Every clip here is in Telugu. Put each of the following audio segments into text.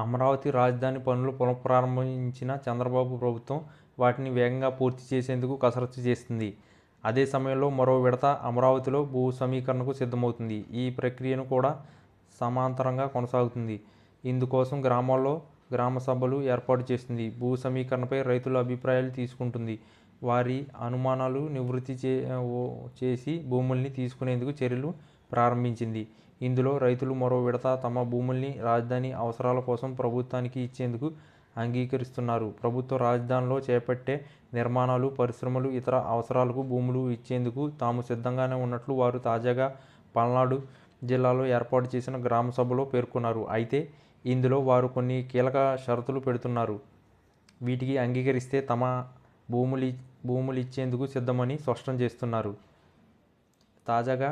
అమరావతి రాజధాని పనులు పునఃప్రారంభించిన చంద్రబాబు ప్రభుత్వం వాటిని వేగంగా పూర్తి చేసేందుకు కసరత్తు చేస్తుంది. అదే సమయంలో మరో విడత అమరావతిలో భూ సమీకరణకు సిద్ధమవుతుంది. ఈ ప్రక్రియను కూడా సమాంతరంగా కొనసాగుతుంది. ఇందుకోసం గ్రామాల్లో గ్రామ సభలు ఏర్పాటు చేస్తుంది. భూ సమీకరణపై రైతుల అభిప్రాయాలు తీసుకుంటుంది. వారి అనుమానాలు నివృత్తి చేసి భూముల్ని తీసుకునేందుకు చర్యలు ప్రారంభించింది. ఇందులో రైతులు మరో విడత తమ భూముల్ని రాజధాని అవసరాల కోసం ప్రభుత్వానికి ఇచ్చేందుకు అంగీకరిస్తున్నారు. ప్రభుత్వ రాజధానిలో చేపట్టే నిర్మాణాలు, పరిశ్రమలు, ఇతర అవసరాలకు భూములు ఇచ్చేందుకు తాము సిద్ధంగానే ఉన్నట్లు వారు తాజాగా పల్నాడు జిల్లాలో ఏర్పాటు చేసిన గ్రామ సభలో పేర్కొన్నారు. అయితే ఇందులో వారు కొన్ని కీలక షరతులు పెడుతున్నారు. వీటికి అంగీకరిస్తే తమ భూములు ఇచ్చేందుకు సిద్ధమని స్పష్టం చేస్తున్నారు. తాజాగా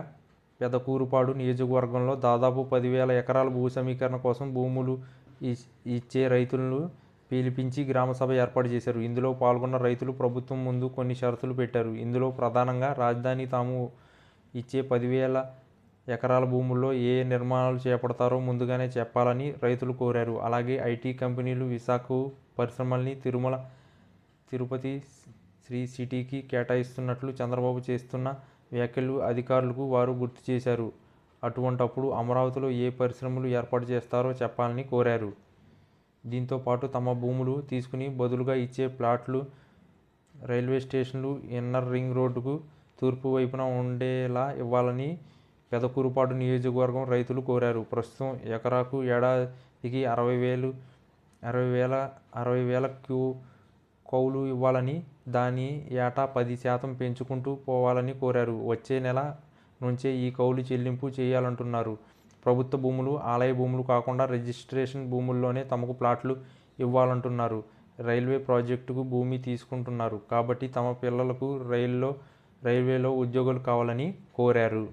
పెదకూరుపాడు నియోజకవర్గంలో దాదాపు 10,000 ఎకరాల భూ సమీకరణ కోసం భూములు ఇచ్చే రైతులను పిలిపించి గ్రామసభ ఏర్పాటు చేశారు. ఇందులో పాల్గొన్న రైతులు ప్రభుత్వం ముందు కొన్ని షరతులు పెట్టారు. ఇందులో ప్రధానంగా రాజధాని తాము ఇచ్చే 10,000 ఎకరాల భూముల్లో ఏ నిర్మాణాలు చేపడతారో ముందుగానే చెప్పాలని రైతులు కోరారు. అలాగే ఐటీ కంపెనీలు విశాఖ పరిశ్రమల్ని తిరుపతి శ్రీ సిటీకి కేటాయిస్తున్నట్లు చంద్రబాబు చేస్తున్న వ్యాఖ్యలు అధికారులకు వారు గుర్తు చేశారు. అటువంటప్పుడు అమరావతిలో ఏ పరిశ్రమలు ఏర్పాటు చేస్తారో చెప్పాలని కోరారు. దీంతో పాటు తమ భూములు తీసుకుని బదులుగా ఇచ్చే ప్లాట్లు రైల్వే స్టేషన్లు, ఇన్నర్ రింగ్ రోడ్డుకు తూర్పు వైపున ఉండేలా ఇవ్వాలని పెదకూరుపాడు నియోజకవర్గం రైతులు కోరారు. ప్రస్తుతం ఎకరాకు ఏడాదికి 60,000 కౌలు ఇవ్వాలని, దాన్ని ఏటా 10% పెంచుకుంటూ పోవాలని కోరారు. వచ్చే నెల నుంచే ఈ కౌలు చెల్లింపు చేయాలంటున్నారు. ప్రభుత్వ భూములు, ఆలయ భూములు కాకుండా రిజిస్ట్రేషన్ భూముల్లోనే తమకు ప్లాట్లు ఇవ్వాలంటున్నారు. రైల్వే ప్రాజెక్టుకు భూమి తీసుకుంటున్నారు కాబట్టి తమ పిల్లలకు రైల్వేలో ఉద్యోగాలు కావాలని కోరారు.